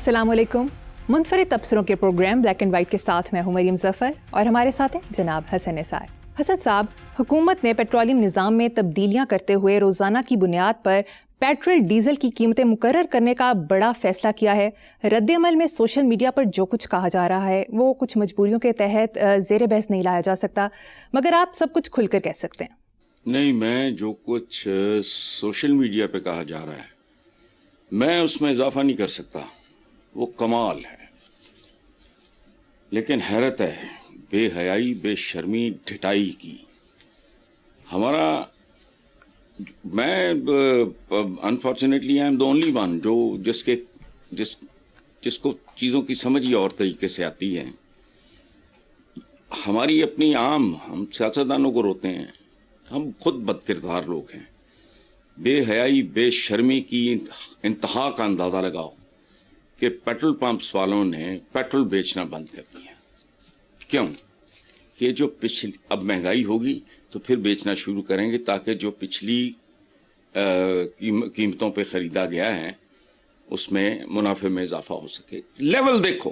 अस्सलाम वालेकुम। मुनफरिद तबसरों के प्रोग्राम ब्लैक एंड वाइट के साथ मैं हूं मरीम ज़फ़र और हमारे साथ हैं जनाब हसन निसार। हसन साहब, हुकूमत ने पेट्रोलियम निज़ाम में तब्दीलियां करते हुए रोज़ाना की बुनियाद पर पेट्रोल डीजल की कीमतें मुकर्रर करने का बड़ा फैसला किया है। रद्द-ए-अमल में सोशल मीडिया पर जो कुछ कहा जा रहा है वो कुछ मजबूरियों के तहत ज़ेर बहस नहीं लाया जा सकता, मगर आप सब कुछ खुलकर कह सकते हैं। नहीं, मैं जो कुछ सोशल मीडिया पे कहा जा रहा है मैं उसमें इजाफा नहीं कर सकता, वो कमाल है। लेकिन हैरत है बेहयाई, बेशर्मी, ढिठाई की। हमारा मैं unfortunately I am the only one जो जिसको चीज़ों की समझ ही और तरीके से आती है। हमारी अपनी हम सियासतदानों को रोते हैं, हम खुद बदकिरदार लोग हैं। बेहयाई, बेशर्मी की इंतहा का अंदाज़ा लगाओ कि पेट्रोल पंप्स वालों ने पेट्रोल बेचना बंद कर दिया। क्यों? कि जो अब महंगाई होगी तो फिर बेचना शुरू करेंगे ताकि जो पिछली कीमतों पे ख़रीदा गया है उसमें मुनाफे में इजाफा हो सके। लेवल देखो,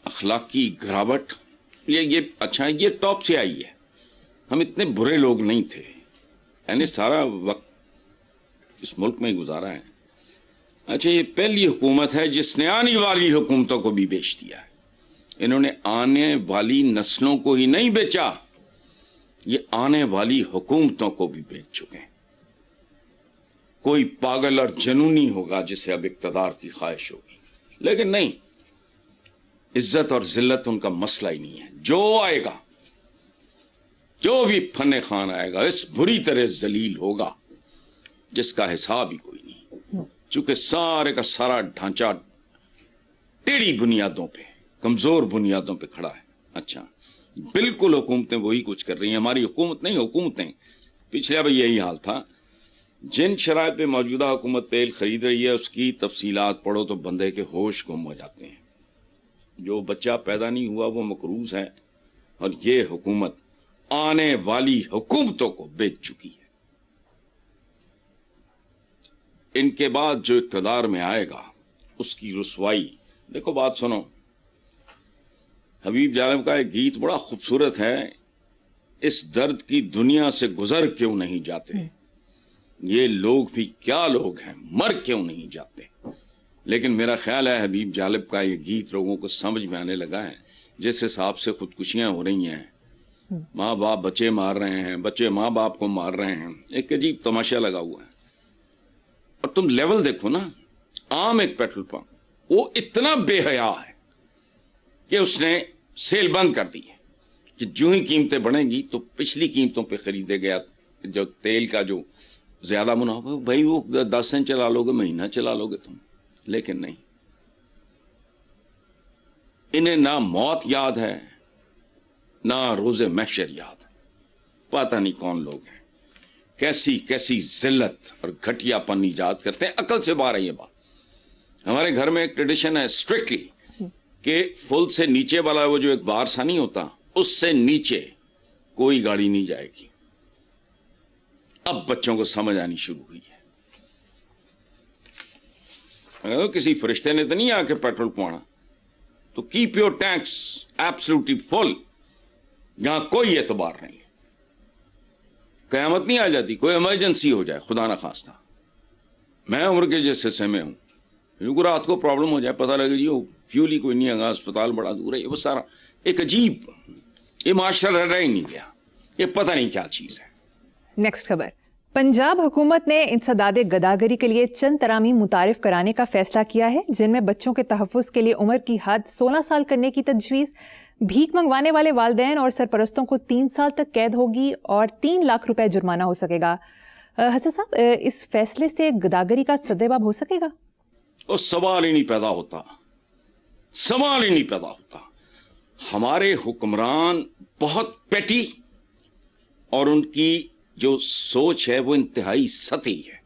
अखलाकी गिरावट, ये अच्छा है, ये टॉप से आई है। हम इतने बुरे लोग नहीं थे, यानी सारा वक्त इस मुल्क में गुजारा है। अच्छा, ये पहली हुकूमत है जिसने आने वाली हुकूमतों को भी बेच दिया है। इन्होंने आने वाली नस्लों को ही नहीं बेचा, ये आने वाली हुकूमतों को भी बेच चुके हैं। कोई पागल और जनूनी होगा जिसे अब इक्तदार की ख्वाहिश होगी, लेकिन नहीं, इज्जत और जिल्लत उनका मसला ही नहीं है। जो आएगा, जो भी फने खान आएगा, इस बुरी तरह जलील होगा जिसका हिसाब ही कोई नहीं। चूंकि सारे का सारा ढांचा टेढ़ी बुनियादों पे, कमजोर बुनियादों पे खड़ा है। अच्छा, बिल्कुल हुकूमतें वही कुछ कर रही हैं। हमारी हुकूमत नहीं, हुकूमतें पिछले भी यही हाल था। जिन शराइत पे मौजूदा हुकूमत तेल खरीद रही है उसकी तफसीलात पढ़ो तो बंदे के होश गुम हो जाते हैं। जो बच्चा पैदा नहीं हुआ वो मकरूज है, और ये हुकूमत आने वाली हुकूमतों को बेच चुकी है। इनके बाद जो इक़्तिदार में आएगा उसकी रुसवाई देखो। बात सुनो, हबीब जालिब का एक गीत बड़ा खूबसूरत है, इस दर्द की दुनिया से गुजर क्यों नहीं जाते, ये लोग भी क्या लोग हैं, मर क्यों नहीं जाते। लेकिन मेरा ख्याल है हबीब जालिब का ये गीत लोगों को समझ में आने लगा है। जिस हिसाब से खुदकुशियां हो रही हैं, माँ बाप बच्चे मार रहे हैं, बच्चे माँ बाप को मार रहे हैं, एक अजीब तमाशा लगा हुआ है। और तुम लेवल देखो ना, आम एक पेट्रोल पंप वो इतना बेहया है कि उसने सेल बंद कर दी है कि जो ही कीमतें बढ़ेंगी तो पिछली कीमतों पे खरीदे गया जो तेल का जो ज्यादा मुनाफा, भाई वो 10 दिन चला लोगे, महीना चला लोगे तुम। लेकिन नहीं, इन्हें ना मौत याद है ना रोजे महशर याद। पता नहीं कौन लोग हैं, कैसी कैसी जिल्लत और घटियापन ईजाद करते हैं। अकल से बाहर है ये बात। हमारे घर में एक ट्रेडिशन है स्ट्रिक्टली कि फुल से नीचे वाला वो जो एक बार सा नहीं होता, उससे नीचे कोई गाड़ी नहीं जाएगी। अब बच्चों को समझ आनी शुरू हुई है। अगर किसी फरिश्ते ने तो नहीं आके पेट्रोल पवाना, तो keep your tanks absolutely full. यहां कोई एतबार नहीं है। कयामत नहीं आ जाती, कोई इमरजेंसी हो जाए, खुदा ना खास्ता, मैं उम्र के जिस हिस्से में हूं, क्योंकि रात को प्रॉब्लम हो जाए, पता लगे जी वो फ्यूल ही कोई नहीं है, अस्पताल बड़ा दूर है, वो सारा एक अजीब, ये माशरा रह ही नहीं गया, ये पता नहीं क्या चीज है। नेक्स्ट खबर, पंजाब हुकूमत ने इंसदादे गदागरी के लिए चंद तरामीम मुतारिफ कराने का फैसला किया है, जिनमें बच्चों के तहफ़्फ़ुज़ के लिए उम्र की हद 16 साल करने की तजवीज़, भीख मंगवाने वाले वालिदैन और सरपरस्तों को 3 साल तक कैद होगी और 3 लाख रुपए जुर्माना हो सकेगा। हसन साहब, इस फैसले से गदागरी का सद्देबाब हो सकेगा? सवाल ही नहीं पैदा होता, सवाल ही नहीं पैदा होता। हमारे हुक्मरान बहुत पेटी और उनकी जो सोच है वो इंतहाई सती है।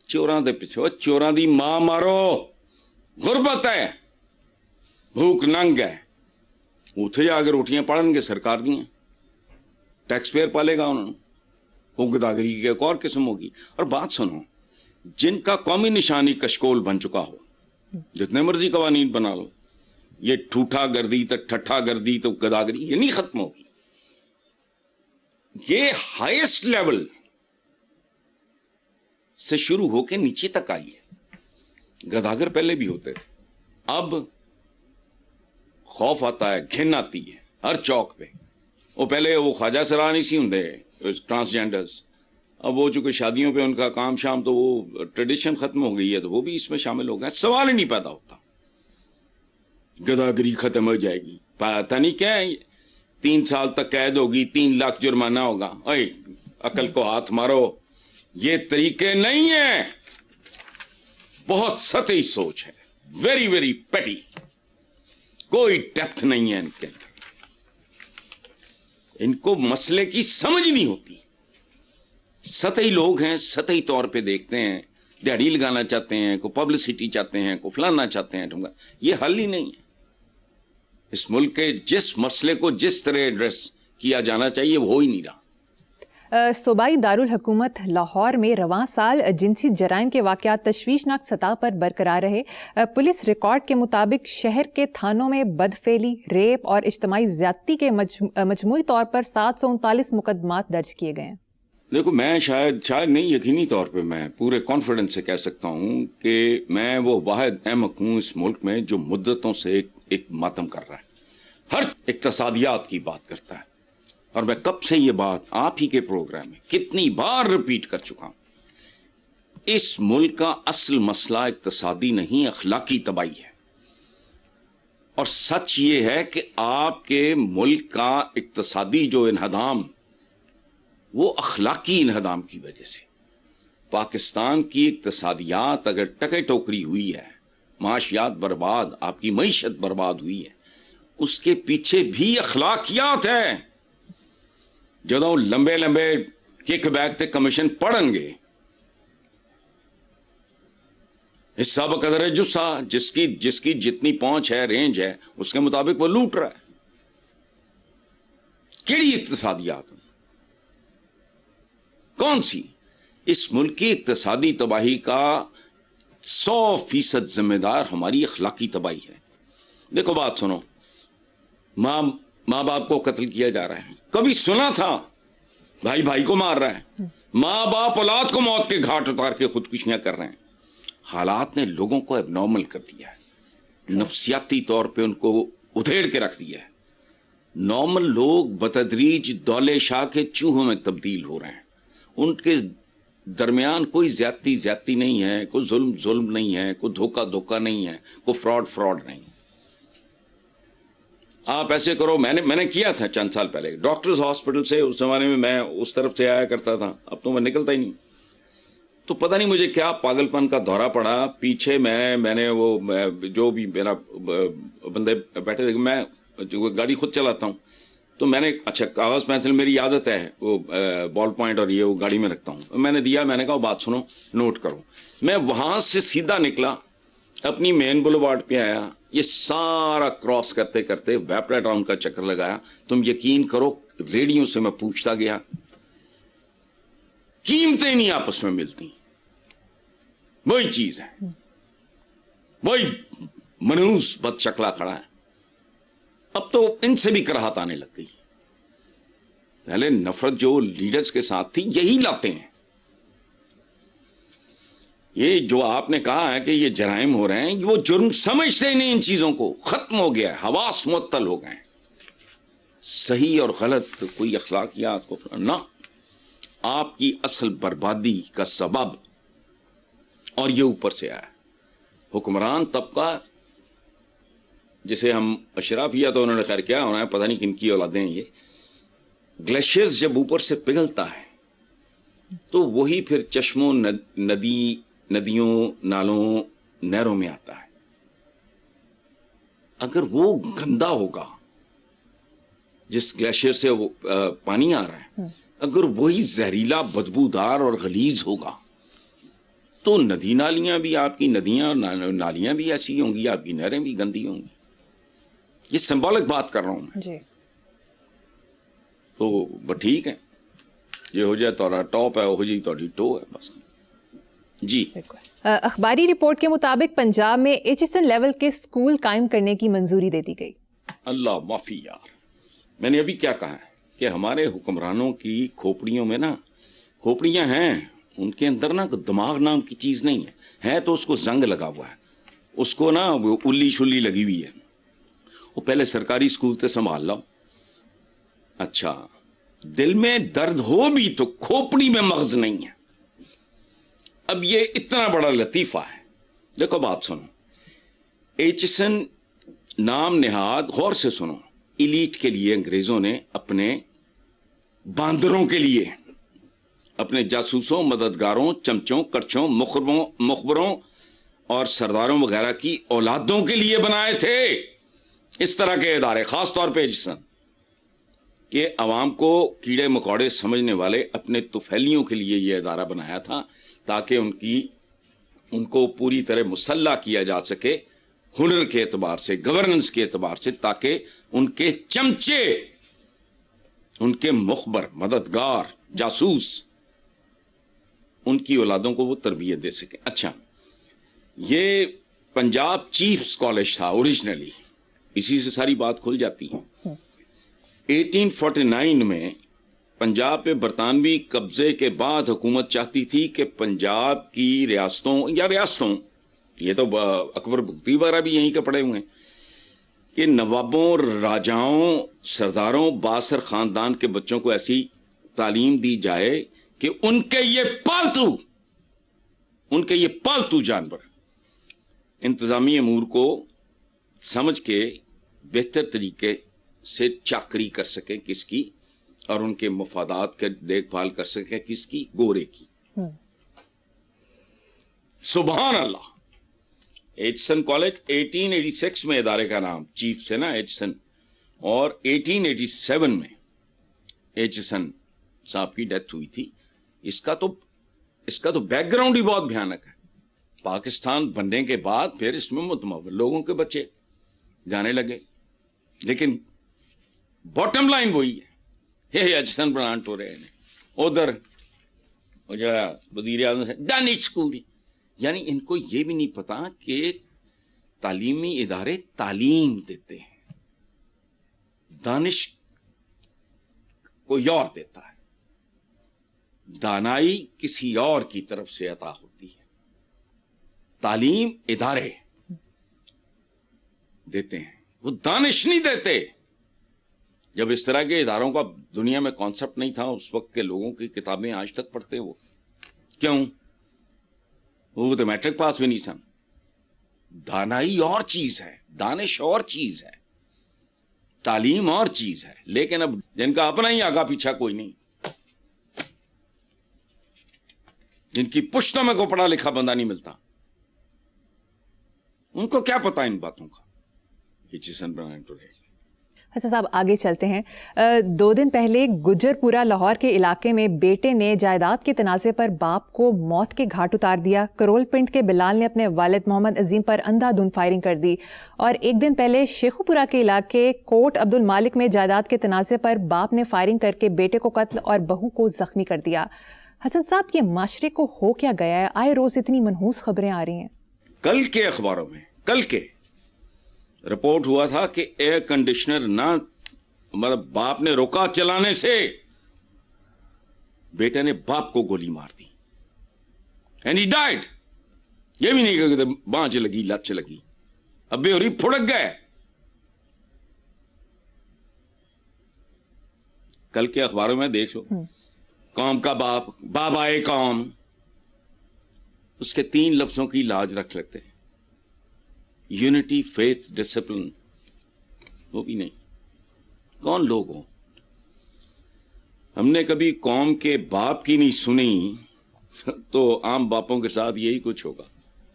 चोरां दे पिछो, चोरां दी मां मारो, गुरबत है, भूख नंग है, उथे जाके रोटियां पड़नगे सरकार दियां, टैक्स पेयर पालेगा उन्होंने। वो गदागरी की एक और किस्म होगी। और बात सुनो, جن کا قومی نشانی کشکول بن چکا ہو, جتنے مرضی قوانین بنا لو, یہ ٹھوٹا گردی تو ٹھٹھا گردی تو گداگری یہ نہیں ختم ہوگی. یہ ہائیسٹ لیول سے شروع ہو کے نیچے تک آئی ہے. گداگر پہلے بھی ہوتے تھے, اب خوف آتا ہے, گھن آتی ہے ہر چوک پہ. وہ پہلے وہ خواجہ سرا نہیں سی ہوں ٹرانسجینڈرز, اب وہ چونکہ شادیوں پہ ان کا کام شام تو وہ ٹریڈیشن ختم ہو گئی ہے تو وہ بھی اس میں شامل ہو گئے. سوال ہی نہیں پیدا ہوتا, گداگری ختم ہو جائے گی. پتہ نہیں کیا ہے, 3 سال تک قید ہوگی, 3 لاکھ جرمانہ ہوگا. اے عقل کو ہاتھ مارو, یہ طریقے نہیں ہیں. بہت سطحی سوچ ہے, ویری ویری پیٹی, کوئی ڈیپتھ نہیں ہے ان کے اندر. ان کو مسئلے کی سمجھ نہیں ہوتی. سطحی لوگ ہیں, سطحی طور پہ دیکھتے ہیں, دیہڑی لگانا چاہتے ہیں, کو پبلسٹی چاہتے ہیں, کو فلانا چاہتے ہیں. یہ حل ہی نہیں ہے. اس ملک کے جس مسئلے کو جس طرح ایڈریس کیا جانا چاہیے وہ ہو ہی نہیں رہا. صوبائی دارالحکومت لاہور میں رواں سال جنسی جرائم کے واقعات تشویشناک سطح پر برقرار رہے. پولیس ریکارڈ کے مطابق شہر کے تھانوں میں بدفعلی, ریپ اور اجتماعی زیادتی کے مجموعی طور پر 739 مقدمات درج کیے گئے ہیں. دیکھو, میں شاید نہیں, یقینی طور پہ میں پورے کانفیڈنس سے کہہ سکتا ہوں کہ میں وہ واحد احمق ہوں اس ملک میں جو مدتوں سے ایک ماتم کر رہا ہے. ہر اقتصادیات کی بات کرتا ہے, اور میں کب سے یہ بات آپ ہی کے پروگرام میں کتنی بار ریپیٹ کر چکا ہوں. اس ملک کا اصل مسئلہ اقتصادی نہیں, اخلاقی تباہی ہے. اور سچ یہ ہے کہ آپ کے ملک کا اقتصادی جو انہدام وہ اخلاقی انہدام کی وجہ سے. پاکستان کی اقتصادیات اگر ٹکے ٹوکری ہوئی ہے, معاشیات برباد, آپ کی معیشت برباد ہوئی ہے, اس کے پیچھے بھی اخلاقیات ہیں. جدوں لمبے لمبے کک بیک تے کمیشن پڑھن گے, حصہ بقدر جسا, جس کی جتنی پہنچ ہے, رینج ہے, اس کے مطابق وہ لوٹ رہا ہے. کیڑی اقتصادیات کون سی؟ اس ملک کی اقتصادی تباہی کا 100% ذمہ دار ہماری اخلاقی تباہی ہے. دیکھو بات سنو, ماں باپ کو قتل کیا جا رہا ہے, کبھی سنا تھا بھائی بھائی کو مار رہا ہے, ماں باپ اولاد کو موت کے گھاٹ اتار کے خودکشیاں کر رہے ہیں. حالات نے لوگوں کو اب نارمل کر دیا ہے, نفسیاتی طور پہ ان کو ادھیڑ کے رکھ دیا ہے. نارمل لوگ بتدریج دولے شاہ کے چوہوں میں تبدیل ہو رہے ہیں. ان کے درمیان کوئی زیادتی نہیں ہے, کوئی ظلم نہیں ہے, کوئی دھوکہ نہیں ہے, کوئی فراڈ نہیں. آپ ایسے کرو, میں نے کیا تھا چند سال پہلے ڈاکٹرز ہاسپٹل سے, اس زمانے میں میں اس طرف سے آیا کرتا تھا, اب تو میں نکلتا ہی نہیں. تو پتہ نہیں مجھے کیا پاگل پن کا دورہ پڑا, پیچھے میں نے وہ جو بھی میرا بندے بیٹھے تھے, میں گاڑی خود چلاتا ہوں, تو میں نے اچھا کاغذ پینسل, میری عادت ہے وہ بال پوائنٹ اور یہ وہ گاڑی میں رکھتا ہوں, میں نے دیا, میں نے کہا بات سنو نوٹ کرو. میں وہاں سے سیدھا نکلا, اپنی مین بولوارڈ پہ آیا, یہ سارا کراس کرتے کرتے ویپرا ٹاؤن کا چکر لگایا. تم یقین کرو ریڈیو سے میں پوچھتا گیا, قیمتیں نہیں آپس میں ملتی. وہی چیز ہے, وہی منحوس بد شکلا کھڑا ہے. اب تو ان سے بھی کراہت آنے لگ گئی. پہلے نفرت جو لیڈرز کے ساتھ تھی یہی لاتے ہیں. یہ جو آپ نے کہا ہے کہ یہ جرائم ہو رہے ہیں, وہ جرم سمجھتے ہی نہیں ان چیزوں کو, ختم ہو گیا ہے, حواس معطل ہو گئے ہیں. صحیح اور غلط کوئی اخلاقیات کو نہ, آپ کی اصل بربادی کا سبب, اور یہ اوپر سے آیا حکمران طبقہ جسے ہم اشرافیہ, تو انہوں نے خیر کیا ہونا ہے, پتہ نہیں کن کی اولادیں ہیں یہ. گلیشیئرز جب اوپر سے پگھلتا ہے تو وہی پھر چشموں, ندیوں, نالوں, نہروں میں آتا ہے. اگر وہ گندا ہوگا, جس گلیشیئر سے وہ پانی آ رہا ہے, اگر وہی زہریلا, بدبودار اور غلیظ ہوگا, تو ندی نالیاں بھی, آپ کی ندیاں اور نالیاں بھی ایسی ہوں گی, آپ کی نہریں بھی گندی ہوں گی. یہ سمبولک بات کر رہا ہوں میں. تو ٹھیک ہے, یہ ہو جائے تو ٹاپ ہے, ہو جائے تو ٹو ہے, بس जी। अखबारी रिपोर्ट के मुताबिक पंजाब में एचएसएन लेवल के स्कूल कायम करने की मंजूरी दे दी गई। अल्लाह माफी यार, मैंने अभी क्या कहा है कि हमारे हुक्मरानों की खोपड़ियों में ना खोपड़ियां हैं, उनके अंदर ना दिमाग नाम की चीज नहीं है तो उसको जंग लगा हुआ है, उसको ना वो उल्ली शुल्ली लगी हुई है। वो पहले सरकारी स्कूल से संभाल लो। अच्छा, दिल में दर्द हो भी तो खोपड़ी में मगज नहीं है। अब ये इतना बड़ा लतीफा है। देखो बात सुनो, एचएसएन नाम निहाद गौर से सुनो, इलीट के लिए अंग्रेजों ने अपने बांदरों के लिए, अपने जासूसों, मददगारों, चमचों, कड़छों, मुखबरों और सरदारों वगैरह की औलादों के लिए बनाए थे इस तरह के इदारे, खास तौर पे एचएसएन कि अवाम को कीड़े मकोड़े समझने वाले अपने तुफैलियों के लिए यह इदारा बनाया था ताकि उनको पूरी तरह मुसल्ला किया जा सके हुनर के एतबार से, गवर्नेंस के एतबार से, ताकि उनके चमचे, उनके मुखबर, मददगार, जासूस, उनकी औलादों को वो तरबियत दे सके। अच्छा, ये पंजाब चीफ्स कॉलेज था ओरिजिनली, इसी से सारी बात खुल जाती है। 1849 में पंजाब पे बरतानवी कब्जे के बाद हुकूमत चाहती थी कि पंजाब की रियासतों, ये तो अकबर भुगती वगैरह भी यहीं के पड़े हुए हैं, कि नवाबों, राजाओं, सरदारों, बासर खानदान के बच्चों को ऐसी तालीम दी जाए कि उनके ये पालतू जानवर इंतजामी अमूर को समझ के बेहतर तरीके से चाकरी कर सकें किसकी, और उनके मफादात के देखभाल कर सकें किसकी, गोरे की। सुभान अल्लाह। एचएसएन कॉलेज 1886 में इदारे का नाम चीफ से ना एचएसएन, और 1887 में एचएसएन साहब की डेथ हुई थी। इसका तो बैकग्राउंड ही बहुत भयानक है। पाकिस्तान बनने के बाद फिर इसमें मुतमव्वल लोगों के बच्चे जाने लगे, लेकिन बॉटम लाइन वही है, ये एचएसएन प्लांट हो रहे हैं उधर जरा वजीर आज़म से दानिश स्कूल, यानी इनको ये भी नहीं पता कि तालीमी इदारे तालीम देते हैं, दानिश कोई और देता है, दानाई किसी और की तरफ से अता होती है, तालीम इदारे देते हैं, वो दानिश नहीं देते। जब इस तरह के इदारों का दुनिया में कॉन्सेप्ट नहीं था, उस वक्त के लोगों की किताबें आज तक पढ़ते हो क्यों? वो तो मैट्रिक पास भी नहीं सन। दानाई और चीज है, दानिश और चीज है, तालीम और चीज है। लेकिन अब जिनका अपना ही आगा पीछा कोई नहीं, जिनकी पुश्तों में को पढ़ा लिखा बंदा नहीं मिलता, उनको क्या पता इन बातों का। एचएसएन बनाने तो अच्छा साहब, आगे चलते हैं। 2 दिन पहले गुजरपुरा लाहौर के इलाके में बेटे ने जायदाद के तनाज़े पर बाप को मौत के घाट उतार दिया। करोलपिंड के बिलाल ने अपने वालिद मोहम्मद अजीम पर अंधाधुंध फायरिंग कर दी। और 1 दिन पहले शेखुपुरा के इलाके कोट अब्दुल मालिक में जायदाद के तनाज़े पर बाप ने फायरिंग करके बेटे को कत्ल और बहू को जख्मी कर दिया। हसन साहब, ये माशरे को हो क्या गया है? आए रोज इतनी मनहूस खबरें आ रही हैं। कल के अखबारों में रिपोर्ट हुआ था कि एयर कंडीशनर ना, मतलब बाप ने रोका चलाने से, बेटे ने बाप को गोली मार दी एंड ही डाइड। ये भी नहीं कहते बांच लगी, लच लगी, अब बेहोरी फुड़क गए। कल के अखबारों में देख लो, कौम का बाप, बाबाए कौम, उसके 3 लफ्जों की लाज रख लेते हैं, यूनिटी, फेथ, डिसिप्लिन, वो भी नहीं। कौन लोग हो? हमने कभी कौम के बाप की नहीं सुनी, तो आम बापों के साथ यही कुछ होगा।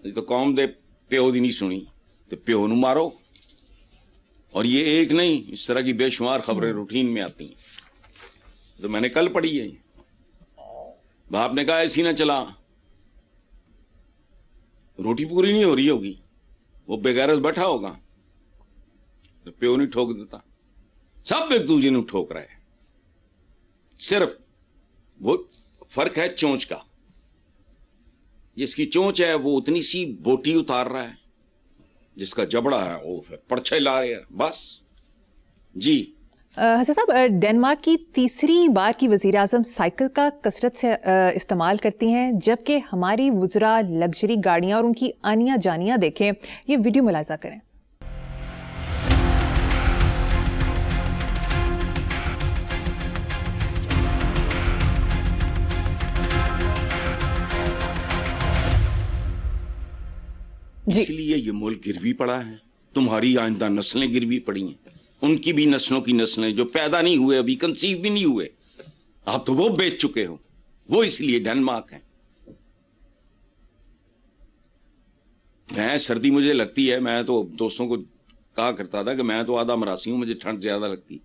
तो कौम दे प्यो दी नहीं सुनी तो प्यो नू मारो। और ये एक नहीं, इस तरह की बेशुमार खबरें रूटीन में आती हैं। तो मैंने कल पढ़ी है, बाप ने कहा ऐसी ना चला, रोटी पूरी नहीं हो रही होगी, वो बेगैरत बैठा होगा तो प्यो नहीं ठोक देता। सब एक दूसरे ने ठोक रहे हैं, सिर्फ वो फर्क है चोंच का। جس کی چونچ ہے وہ اتنی سی بوٹی اتار رہا ہے, جس کا جبڑا ہے وہ پھر پرچھے لا رہے ہیں, بس. جی حسن صاحب, ڈنمارک کی تیسری بار کی وزیر اعظم سائیکل کا کثرت سے استعمال کرتی ہیں, جبکہ ہماری وزراء لگژری گاڑیاں اور ان کی آنیاں جانیاں دیکھیں. یہ ویڈیو ملاحظہ کریں. اس لیے یہ ملک گروی پڑا ہے, تمہاری آئندہ نسلیں گروی پڑی ہیں, ان کی بھی نسلوں کی نسلیں جو پیدا نہیں ہوئے, ابھی کنسیو بھی نہیں ہوئے, آپ تو وہ بیچ چکے ہو. وہ اس لیے ڈنمارک ہے. میں سردی مجھے لگتی ہے, میں تو دوستوں کو کہا کرتا تھا کہ میں تو آدھا مراسی ہوں, مجھے ٹھنڈ زیادہ لگتی,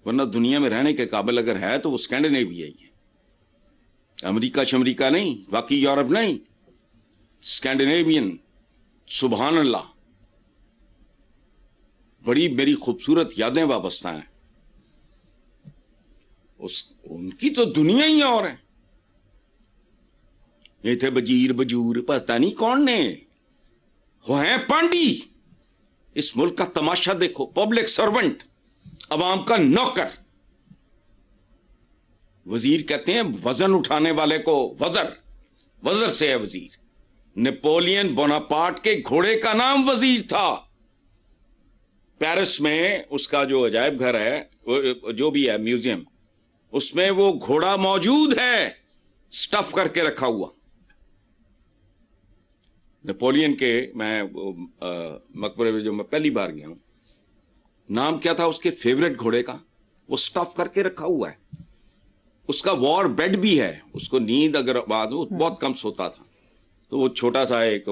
ورنہ دنیا میں رہنے کے قابل اگر ہے تو وہ اسکینڈینیویا ہی ہے. امریکہ شمریکہ نہیں, باقی یورپ نہیں, اسکینڈینیوین. سبحان اللہ, بڑی میری خوبصورت یادیں وابستہ ہیں. ان کی تو دنیا ہی اور ہے. یہ تھے بجیر بجور, پتہ نہیں کون نے, وہ ہیں پانڈی. اس ملک کا تماشا دیکھو, پبلک سرونٹ, عوام کا نوکر. وزیر کہتے ہیں وزن اٹھانے والے کو وزر, وزر سے ہے وزیر. نیپولین بوناپارٹ کے گھوڑے کا نام وزیر تھا. پیرس میں اس کا جو عجائب گھر ہے, جو بھی ہے میوزیم, اس میں وہ گھوڑا موجود ہے, سٹف کر کے رکھا ہوا. نیپولین کے میں مقبرے میں جو میں پہلی بار گیا ہوں, نام کیا تھا اس کے فیورٹ گھوڑے کا, وہ سٹف کر کے رکھا ہوا ہے. اس کا وار بیڈ بھی ہے, اس کو نیند اگر بعد وہ بہت کم سوتا تھا, تو وہ چھوٹا سا ایک,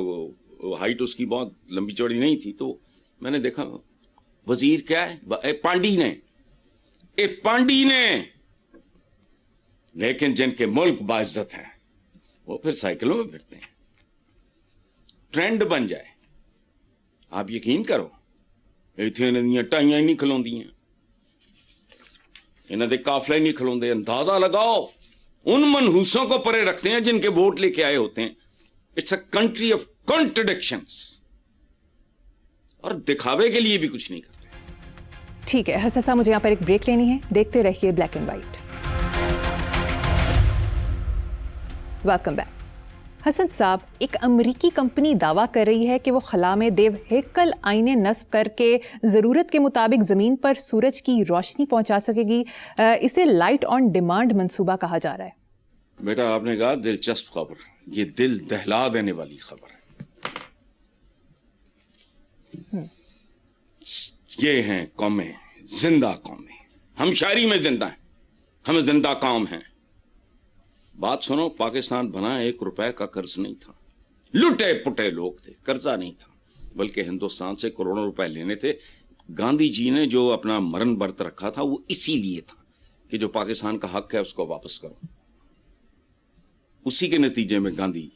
ہائٹ اس کی بہت لمبی چوڑی نہیں تھی. تو میں نے دیکھا وزیر کیا ہے, پانڈی نے, لیکن جن کے ملک باعزت ہیں وہ پھر سائیکلوں میں پھرتے ہیں. ٹرینڈ بن جائے, آپ یقین کرو, ایتھے ندیاں ٹائیاں ہی نہیں کھلوندیاں, انہاں دے قافلے نہیں کھلوندے. اندازہ لگاؤ, ان منحوسوں کو پرے رکھتے ہیں جن کے ووٹ لے کے آئے ہوتے ہیں. It's a country of contradictions, اور دکھاوے کے لیے بھی کچھ نہیں کرتے. ٹھیک ہے حسن صاحب, مجھے یہاں پر ایک بریک لینی ہے. دیکھتے رہیے black and white. Welcome back. Hasan صاحب, ایک امریکی کمپنی دعویٰ کر رہی ہے کہ وہ خلا میں دیو ہیکل آئینے نصب کر کے ضرورت کے مطابق زمین پر سورج کی روشنی پہنچا سکے گی. اسے لائٹ آن ڈیمانڈ منصوبہ کہا جا رہا ہے. بیٹا آپ نے کہا دلچسپ خبر, یہ دل دہلا دینے والی خبر ہے. یہ ہیں قومیں, زندہ قومیں. ہم شاعری میں زندہ ہیں, ہم زندہ قوم ہیں. بات سنو, پاکستان بنا 1 روپے کا قرض نہیں تھا. لٹے پٹے لوگ تھے, قرضہ نہیں تھا, بلکہ ہندوستان سے کروڑوں روپے لینے تھے. گاندھی جی نے جو اپنا مرن برت رکھا تھا وہ اسی لیے تھا کہ جو پاکستان کا حق ہے اس کو واپس کرو. اسی کے نتیجے میں گاندھی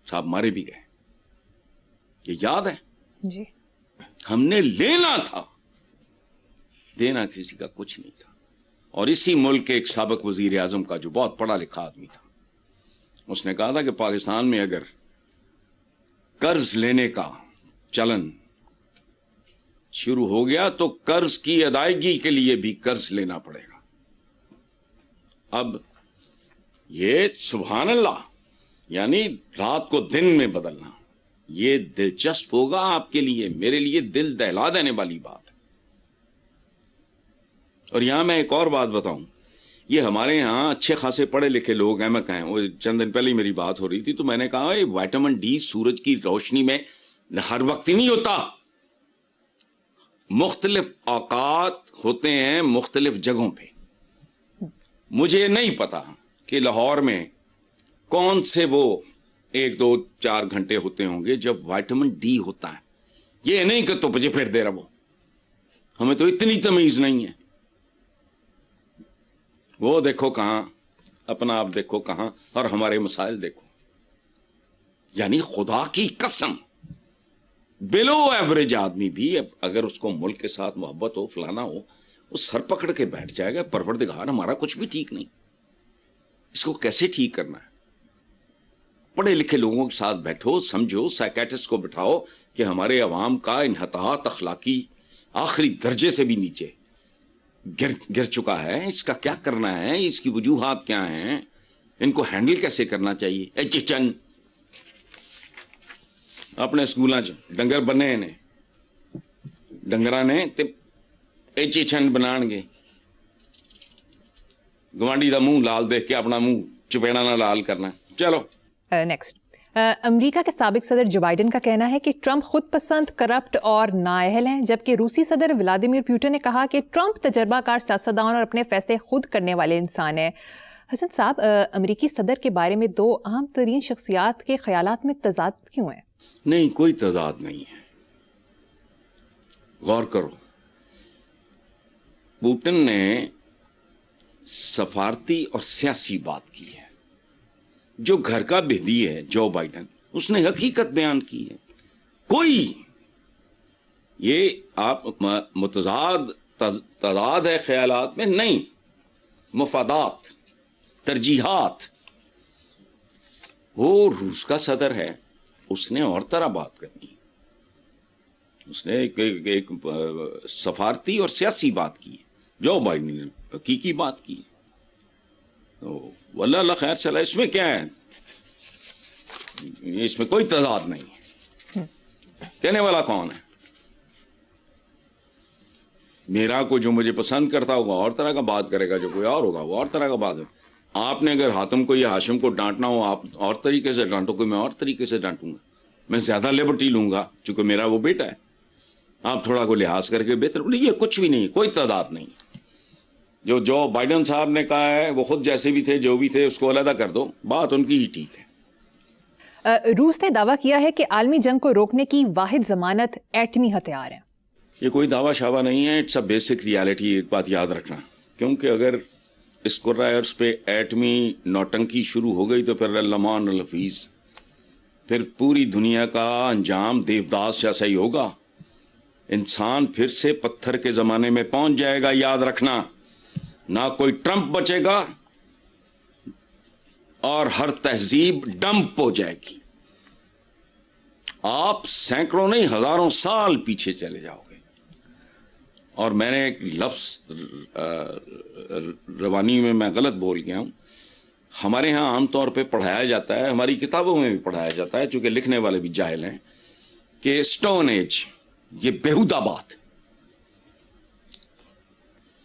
صاحب مارے بھی گئے. یہ یاد ہے جی. ہم نے لینا تھا, دینا کسی کا کچھ نہیں تھا. اور اسی ملک کے ایک سابق وزیر اعظم کا جو بہت پڑھا لکھا آدمی تھا, اس نے کہا تھا کہ پاکستان میں اگر قرض لینے کا چلن شروع ہو گیا تو قرض کی ادائیگی کے لیے بھی قرض لینا پڑے گا. اب یہ سبحان اللہ, یعنی رات کو دن میں بدلنا, یہ دلچسپ ہوگا آپ کے لیے, میرے لیے دل دہلا دینے والی بات ہے. اور یہاں میں ایک اور بات بتاؤں, یہ ہمارے یہاں اچھے خاصے پڑھے لکھے لوگ ہیں, میں کہیں وہ چند دن پہلے ہی میری بات ہو رہی تھی, تو میں نے کہا یہ وائٹامن ڈی سورج کی روشنی میں ہر وقت ہی نہیں ہوتا, مختلف اوقات ہوتے ہیں مختلف جگہوں پہ. مجھے نہیں پتا کہ لاہور میں کون سے وہ 1 2 4 گھنٹے ہوتے ہوں گے جب وائٹامن ڈی ہوتا ہے. یہ نہیں کہ تو مجھے پھر دے رہا, ہمیں تو اتنی تمیز نہیں ہے. وہ دیکھو کہاں, اپنا آپ دیکھو کہاں, اور ہمارے مسائل دیکھو. یعنی خدا کی قسم بلو ایوریج آدمی بھی اگر اس کو ملک کے ساتھ محبت ہو, فلانا ہو, وہ سر پکڑ کے بیٹھ جائے گا, پروردگار ہمارا کچھ بھی ٹھیک نہیں, اس کو کیسے ٹھیک کرنا ہے. पढ़े लिखे लोगों के साथ बैठो, समझो, साइकेट्रिस्ट को बिठाओ कि हमारे अवाम का इन्हतात अखलाकी आखिरी दर्जे से भी नीचे गिर चुका है, इसका क्या करना है, इसकी वजूहात क्या हैं, इनको हैंडल कैसे करना चाहिए। ए चिचन अपने स्कूलों च डंगर बने ने, डंगरां ने ते ए चिचन बनाणगे, गवांडी दा मुंह लाल देख के अपना मुंह चपेड़ा ना लाल करना। चलो नेक्स्ट, अमेरिका के साबिक सदर जो बाइडन का कहना है कि ट्रंप खुद पसंद, करप्ट और नाअहल हैं, जबकि रूसी सदर व्लादिमीर पुतिन ने कहा कि ट्रंप तजर्बाकार सियासतदान और अपने फैसले खुद करने वाले इंसान है। हसन साहब, अमेरिकी सदर के बारे में दो अहम तरीन शख्सियात के ख्यालात में तजाद क्यों है? नहीं, कोई तजाद नहीं है। गौर करो, पुतिन ने सफारती और सियासी बात की है। जो घर का भेदी है जो बाइडन, उसने हकीकत बयान की है। कोई ये आप तजाद है ख्यालात में नहीं, मफादात, तरजीहात। वो रूस का सदर है, उसने और तरह बात करनी, उसने एक सफारती और सियासी बात की है। जो बाइडन ने हकीकी बात की है, तो वल्लाह खैर चला, इसमें क्या है, इसमें कोई तजाद नहीं है। कहने वाला कौन है? मेरा को जो मुझे पसंद करता होगा और तरह का बात करेगा, जो कोई और होगा वो और तरह का बात है। आपने अगर हातिम को या हाशिम को डांटना हो, आप और तरीके से डांटोगे, मैं और तरीके से डांटूंगा। मैं ज्यादा लिबर्टी लूंगा चूंकि मेरा वो बेटा है। आप थोड़ा को लिहाज करके बेहतर, ये कुछ भी नहीं, कोई तादाद नहीं। जो बाइडन साहब ने कहा है वो खुद जैसे भी थे, जो भी थे, उसको अलहदा कर दो, बात उनकी ही ठीक है। रूस ने दावा किया है कि आलमी जंग को रोकने की वाहिद जमानत एटमी हथियार है। ये कोई दावा शावा नहीं है, इट्स अ बेसिक रियलिटी। एक बात याद रखना, क्योंकि अगर इस कुर्रायर्स पे एटमी नौटंकी शुरू हो गई तो फिर लमान लफीज, फिर पूरी दुनिया का अंजाम देवदास जैसा ही होगा। इंसान फिर से पत्थर के जमाने में पहुंच जाएगा, याद रखना। ना कोई ट्रंप बचेगा और हर तहजीब डंप हो जाएगी। आप सैकड़ों नहीं हजारों साल पीछे चले जाओगे। और मैंने एक लफ्ज रवानी में मैं गलत बोल गया हूं। हमारे यहाँ आमतौर पे पढ़ाया जाता है, हमारी किताबों में भी पढ़ाया जाता है, चूंकि लिखने वाले भी जाहिल हैं, कि स्टोन एज ये बेहुदा बात है।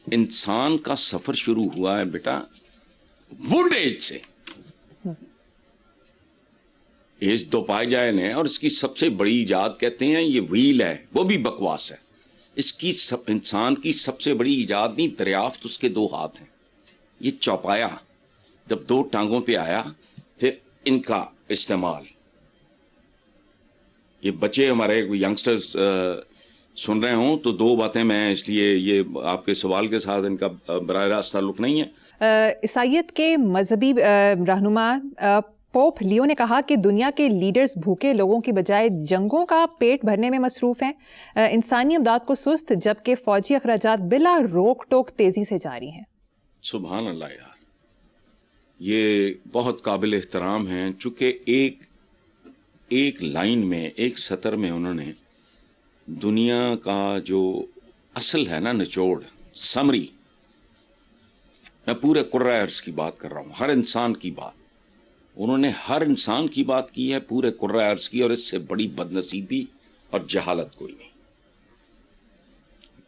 इंसान का सफर शुरू हुआ है बेटा वुड एज से। एज दो पाए जाए ने, और इसकी सबसे बड़ी इजाद कहते हैं ये व्हील है, वो भी बकवास है। इसकी इंसान की सबसे बड़ी इजाद नहीं, दरियाफ्त उसके दो हाथ हैं। ये चौपाया जब दो टांगों पे आया, फिर इनका इस्तेमाल। ये बच्चे हमारे यंगस्टर्स सुन रहे हों तो दो बातें मैं, इसलिए ये आपके सवाल के साथ इनका बराह रास्त ताल्लुक नहीं है। ईसाइयत के मजहबी रहनुमा पोप लियो ने कहा कि दुनिया के लीडर्स भूखे लोगों की बजाय जंगों का पेट भरने में मसरूफ हैं। इंसानी इमदाद को सुस्त, जबकि फौजी अखराजात बिला रोक टोक तेजी से जारी हैं। सुभान अल्लाह यार, ये बहुत काबिल एहतराम हैं। चूंकि एक लाइन में, एक सतर में उन्होंने दुनिया का जो असल है ना, निचोड़, समरी, मैं पूरे कुर्रायर्स की बात कर रहा हूं, हर इंसान की बात। उन्होंने हर इंसान की बात की है, पूरे कुर्रायर्स की, और इससे बड़ी बदनसीबी और जहालत कोई नहीं।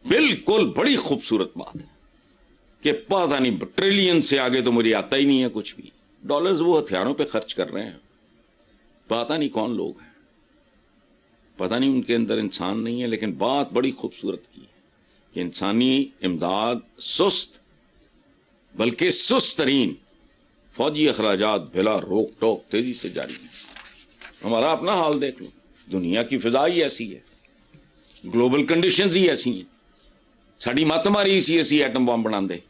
बिल्कुल बड़ी खूबसूरत बात है कि पता नहीं, ट्रिलियन से आगे तो मुझे आता ही नहीं है कुछ भी। डॉलर्स वो हथियारों पे खर्च कर रहे हैं, पता नहीं कौन लोग हैं, पता नहीं उनके अंदर इंसान नहीं है। लेकिन बात बड़ी खूबसूरत की है कि इंसानी इमदाद सुस्त, बल्कि सुस्त तरीन फौजी अखराजात बिला रोक टोक तेजी से जारी है। हमारा अपना हाल देख लो, दुनिया की फिजा ही ऐसी है, ग्लोबल कंडीशंस ही ऐसी हैं। साड़ी मत मारी इसी ऐसी एटम बम बना दे,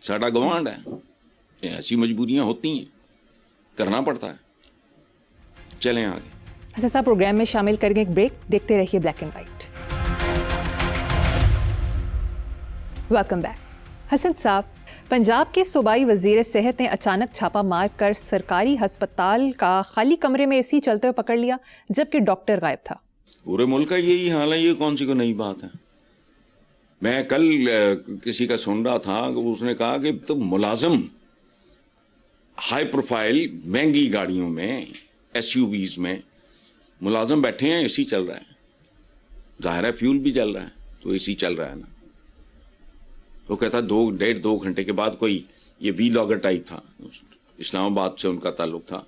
साड़ा गवांड है। ऐसी मजबूरियां होती हैं, करना पड़ता है। चलें आगे। हसन साहब, प्रोग्राम में शामिल करेंगे एक ब्रेक, देखते रहिए black and white. Welcome back. Hasan साहब, पंजाब के सूबाई वजीर सेहत ने अचानक छापा मार कर सरकारी हस्पताल का खाली कमरे में एसी चलते हुए पकड़ लिया, जबकि डॉक्टर गायब था। पूरे मुल्क का यही हाल है, ये कौन सी को नई बात है। मैं कल किसी का सुन रहा था, उसने कहा कि तो मुलाजिम हाई प्रोफाइल महंगी गाड़ियों में, एसयूवीज में मुलाजिम बैठे हैं, एसी चल रहा है, जाहिर है फ्यूल भी चल रहा है तो एसी चल रहा है ना। वो कहता 2.5-2 घंटे के बाद कोई ये वी लॉगर टाइप था, इस्लामाबाद से उनका ताल्लुक था,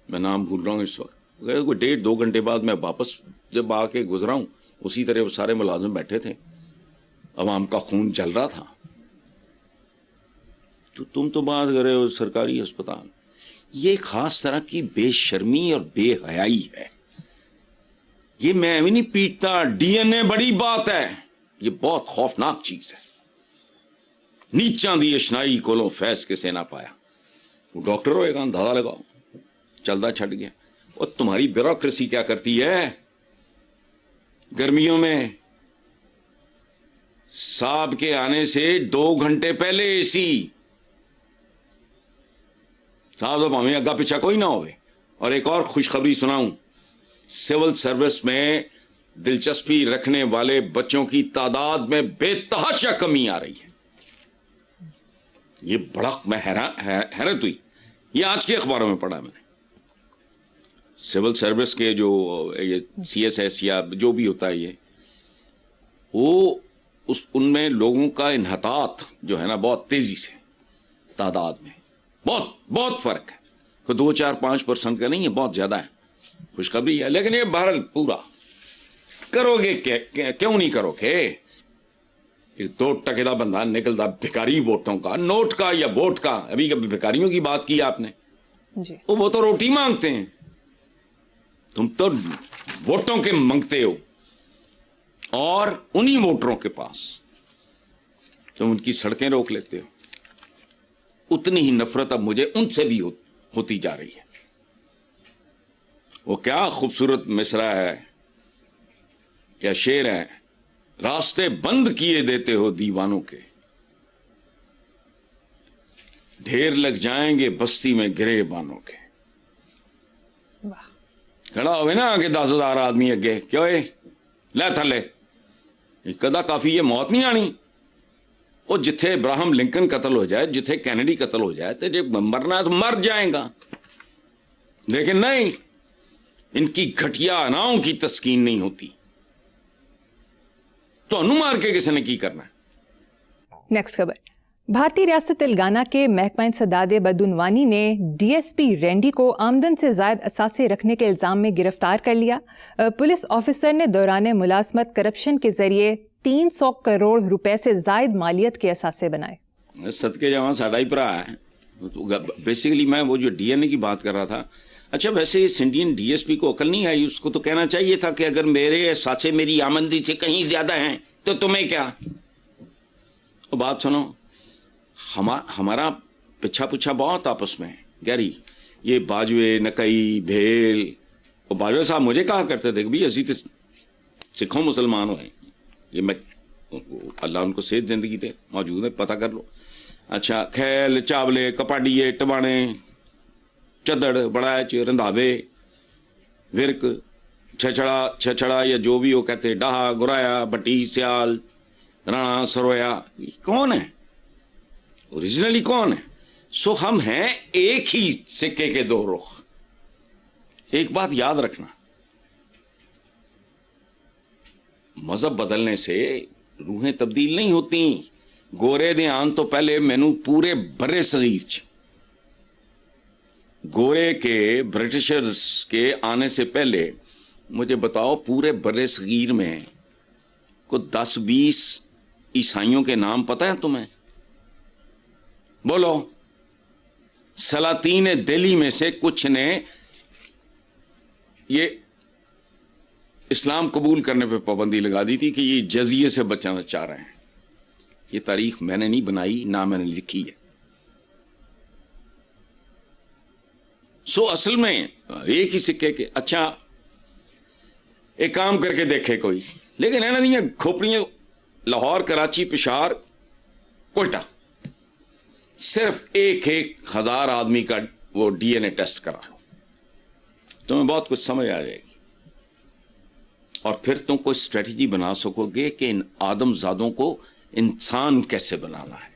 मैं नाम भूल रहा हूँ इस वक्त, कोई 1.5-2 घंटे बाद मैं वापस जब आके गुजरा हूँ, उसी तरह वो सारे मुलाजिम बैठे थे, अवाम का खून जल रहा था। तो तुम तो बात कर रहे हो सरकारी अस्पताल। ये खास तरह की बेशर्मी और बेहयाई है। ये मैं भी नहीं पीटता, डीएनए बड़ी बात है, ये बहुत खौफनाक चीज है। नीचा दी अशनाई कोलों फैस किसे ना पाया, वो डॉक्टर होएगा, अंदाजा लगाओ, चलता छट गया। और तुम्हारी ब्यूरोक्रेसी क्या करती है, गर्मियों में साहब के आने से 2 घंटे पहले एसी, साहब तो हमें अग्गा पीछा कोई ना होवे। और एक और खुशखबरी सुनाऊं, सिविल सर्विस में दिलचस्पी रखने वाले बच्चों की तादाद में बेतहाशा कमी आ रही है। ये बड़ा मैं हैरत हुई, ये आज के अखबारों में पढ़ा मैंने। सिविल सर्विस के जो ये CSS या जो भी होता है, ये वो उनमें लोगों का इन्हतात जो है ना, बहुत तेजी से तादाद में बहुत फर्क है। कोई 2-4-5% का नहीं है, बहुत ज्यादा है। खुशखबरी है, लेकिन ये बहरहाल पूरा करोगे क्यों नहीं करोगे। 2 टके का बंदा निकलता भिखारी वोटों का, नोट का या वोट का। अभी कभी भिखारियों की बात की आपने जी। वो तो रोटी मांगते हैं, तुम तो वोटों के मांगते हो। और उन्हीं वोटरों के पास तुम उनकी सड़कें रोक लेते हो। उतनी ही नफरत अब मुझे उनसे भी होती जा रही है। वो क्या खूबसूरत मिसरा है या शेर है, रास्ते बंद किए देते हो दीवानों के, ढेर लग जाएंगे बस्ती में गिरेबानों के। वाह। खड़ा होवे ना आगे 10,000 आदमी अगे, क्यों है लै थले, कदा काफी ये मौत नहीं आनी। वो जिथे इब्राहिम लिंकन कत्ल हो जाए, जिथे कैनेडी कत्ल हो जाए, तो जब मरना है तो मर जाएगा। लेकिन नहीं, इनकी घटिया अनाओं की तस्कीन नहीं होती। तो मार के किसी ने की करना है। नेक्स्ट खबर, भारतीय रियासत तेलंगाना के महकमा इंसदाद बदउनवानी ने DSP रेंडी को आमदन से जायद असासे रखने के इल्जाम में गिरफ्तार कर लिया। पुलिस ऑफिसर ने दौरान मुलाजमत करप्शन के जरिए 300 करोड़ रुपए से जायद मालियत के असासे बनाए। सदके जवान साडा ही भरा है। तो बेसिकली मैं वो जो DNA की बात कर रहा था, अच्छा वैसे इस इंडियन DSP को अकल नहीं आई, उसको तो कहना चाहिए था कि अगर मेरे असासे मेरी आमदनी से कहीं ज्यादा हैं तो तुम्हें क्या। तो बात सुनो, हमारा पिछा पुछा बहुत आपस में गहरी। ये बाजवे नकई भेल, और बाजवे साहब मुझे कहा करते थे भाई असी तो सिखों मुसलमान हो, ये मैं अल्लाह उनको सेहत जिंदगी थे मौजूद है, पता कर लो। अच्छा, खैल चावले कपाड़िए टबाने चदड़ बड़ाच रंधावे विरक छछड़ा या जो भी वो कहते, डाहा गुराया भट्टी सियाल राणा सरोया, कौन है ओरिजिनली कौन है। सो हम हैं एक ही सिक्के के 2 रुख। एक बात याद रखना, मजहब बदलने से रूहें तब्दील नहीं होती। गोरे दे आन तो पहले मैनू पूरे बरे सगीर च, गोरे के ब्रिटिशर्स के आने से पहले मुझे बताओ पूरे बरे सगीर में को 10-20 ईसाइयों के नाम पता है तुम्हें? बोलो। सलातीन दिल्ली में से कुछ ने ये इस्लाम कबूल करने पे पाबंदी लगा दी थी कि ये जजिए से बचाना चाह रहे हैं। ये तारीख मैंने नहीं बनाई, ना मैंने लिखी है। सो असल में एक ही सिक्के के। अच्छा, एक काम करके देखे कोई, लेकिन है ना नहीं खोपड़ियां लाहौर कराची पेशावर कोयटा صرف 1,000 آدمی کا وہ ڈی این اے ٹیسٹ کرا لو, تمہیں بہت کچھ سمجھ آ جائے گی, اور پھر تم کوئی اسٹریٹجی بنا سکو گے کہ ان آدم زادوں کو انسان کیسے بنانا ہے.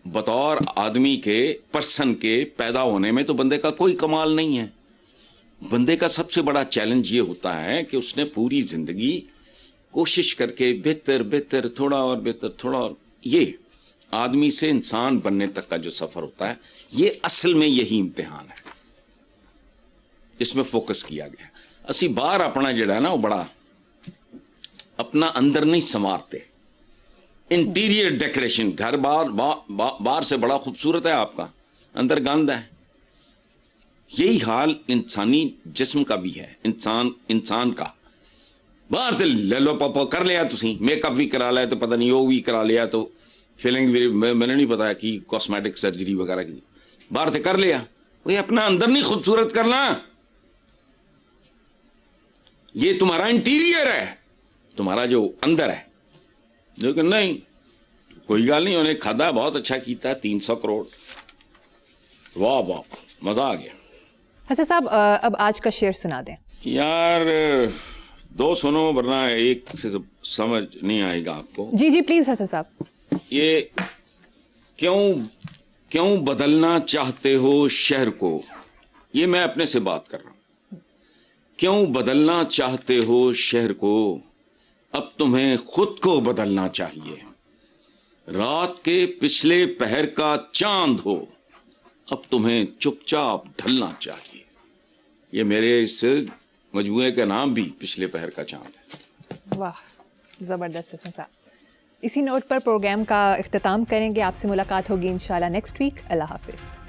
بطور آدمی کے, پرسن کے پیدا ہونے میں تو بندے کا کوئی کمال نہیں ہے. بندے کا سب سے بڑا چیلنج یہ ہوتا ہے کہ اس نے پوری زندگی کوشش کر کے بہتر بہتر, تھوڑا اور بہتر, تھوڑا اور, یہ آدمی سے انسان بننے تک کا جو سفر ہوتا ہے, یہ اصل میں یہی امتحان ہے جس میں فوکس کیا گیا. اسی باہر اپنا جڑا ہے نا وہ بڑا اپنا اندر نہیں سنوارتے. انٹیریئر ڈیکوریشن, گھر باہر سے بڑا خوبصورت ہے آپ کا, اندر گند ہے. یہی حال انسانی جسم کا بھی ہے, انسان کا. باہر تو لے لو پاپا کر لیا, تسی میک اپ بھی کرا لیا, تو پتہ نہیں وہ بھی کرا لیا, تو فیلنگ بھی میں نے نہیں پتا کی کاسمیٹک سرجری وغیرہ کی, باہر سے کر لیا. وہ اپنا اندر نہیں خوبصورت کرنا, یہ تمہارا انٹیریئر ہے, تمہارا جو اندر ہے. لیکن نہیں, کوئی گل نہیں, انہیں کھادا بہت اچھا کیتا ہے, 300 کروڑ, واہ واہ, مزہ آ گیا. حسن صاحب اب آج کا شعر سنا دیں. یار 2 سنو ورنہ ایک سے سمجھ نہیں آئے گا آپ کو. جی جی پلیز حسن صاحب. یہ کیوں بدلنا چاہتے ہو شہر کو, یہ میں اپنے سے بات کر رہا ہوں. کیوں بدلنا چاہتے ہو شہر کو, اب تمہیں خود کو بدلنا چاہیے. رات کے پچھلے پہر کا چاند ہو, اب تمہیں چپ چاپ ڈھلنا چاہیے. یہ میرے اس مجموعے کا نام بھی پچھلے پہر کا چاند ہے. واہ زبردست حسن صاحب. اسی نوٹ پر پروگرام کا اختتام کریں گے. آپ سے ملاقات ہوگی انشاءاللہ نیکسٹ ویک. اللہ حافظ.